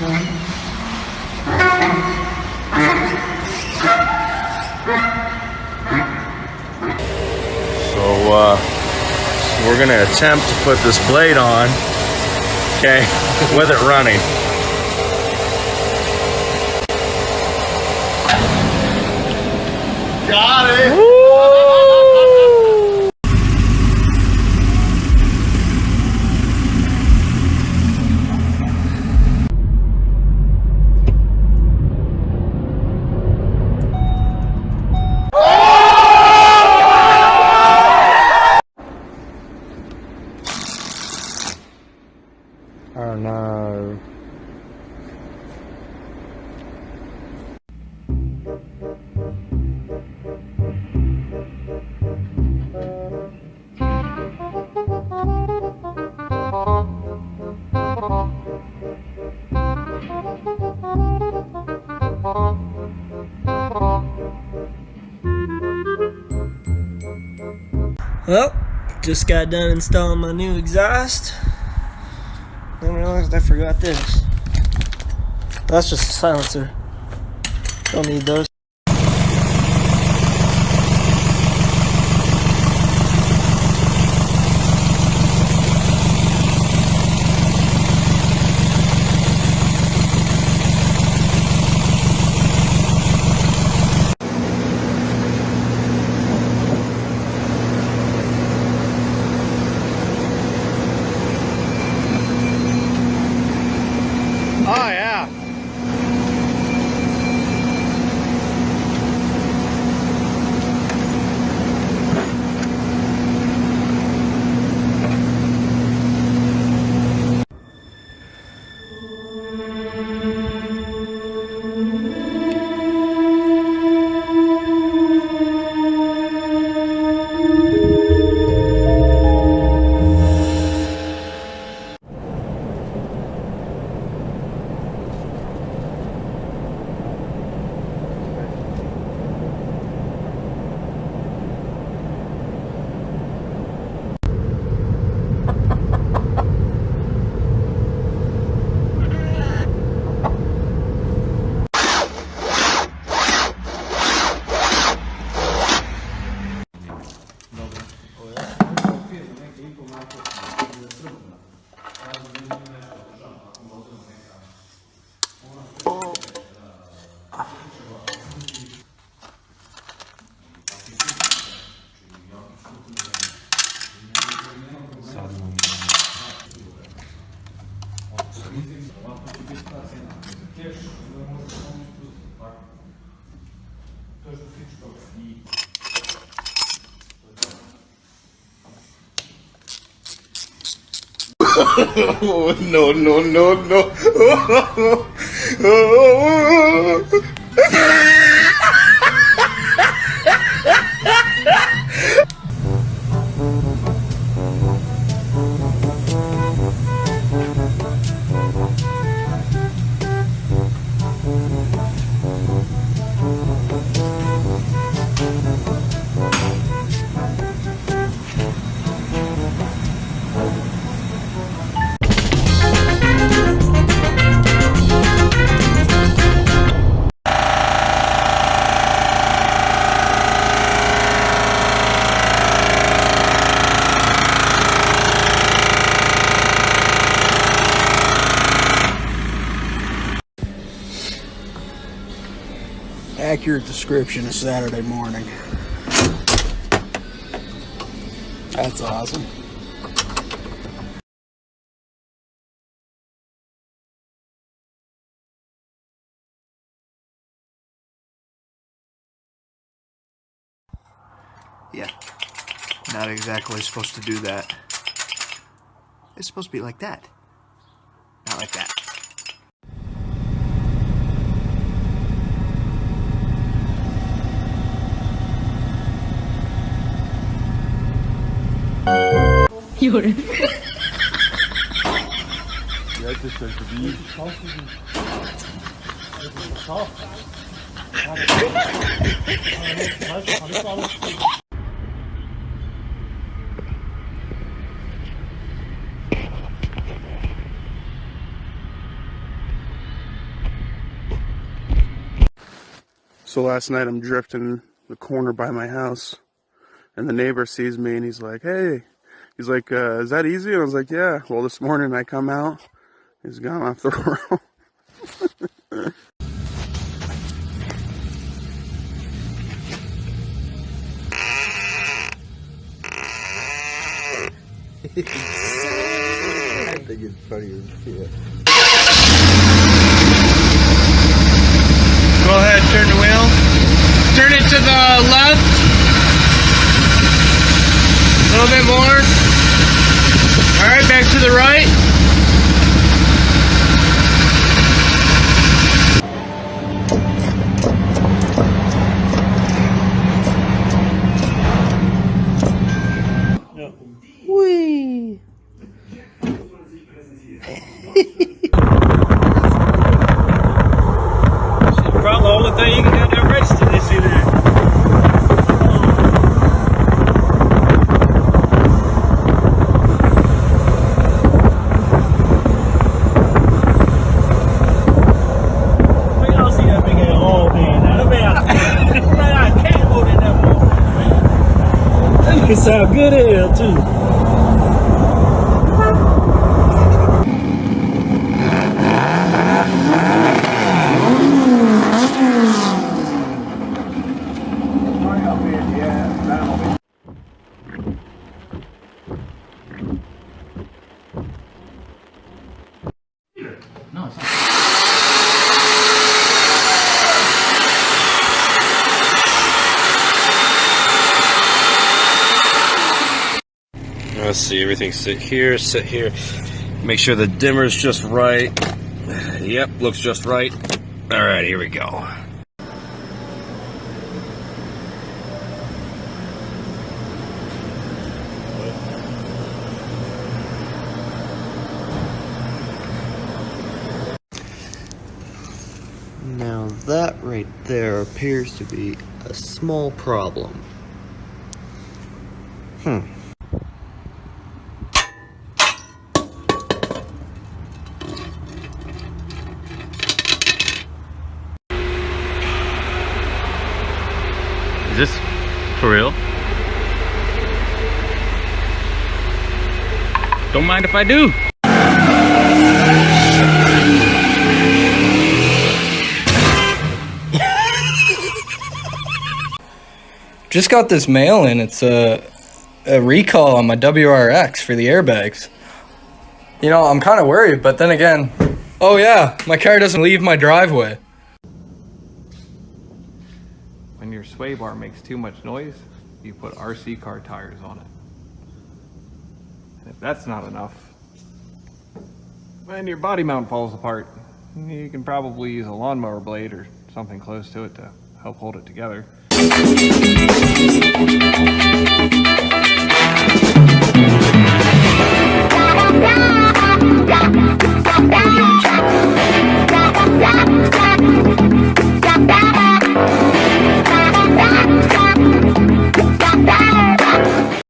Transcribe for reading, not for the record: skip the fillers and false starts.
We're gonna attempt to put this blade on, okay, with it running. Got it! Woo! Oh no. Well, just got done installing my new exhaust. Then realized I forgot this. That's just a silencer. Don't need those. Oh yeah. Oh, no, no, no, no. Accurate description of Saturday morning. That's awesome. Yeah, not exactly supposed to do that. It's supposed to be like that, not like that. Jure. Ja, das ist vorbei. So last night I'm drifting the corner by my house, and the neighbor sees me and he's like, hey, he's like, is that easy? And I was like, yeah. Well, this morning I come out, he's gone off the road. I think it's funny as shit. Go ahead, turn the wheel. Turn it to the left. A little bit more. Alright, back to the right. Whee! Probably the only thing you can get that register this year. We all see that big ass old man. Now, that man, I can't hold in that motherfucker, man. That nigga sound good as hell, too. Let's see, everything sit here. Make sure the dimmer's just right. Yep, looks just right. Alright, here we go. Now that right there appears to be a small problem. Is this for real? Don't mind if I do. Just got this mail in. It's a recall on my WRX for the airbags. You know, I'm kind of worried, but then again, oh yeah, my car doesn't leave my driveway. When your sway bar makes too much noise, you put RC car tires on it. And if that's not enough, when your body mount falls apart, you can probably use a lawnmower blade or something close to it to help hold it together.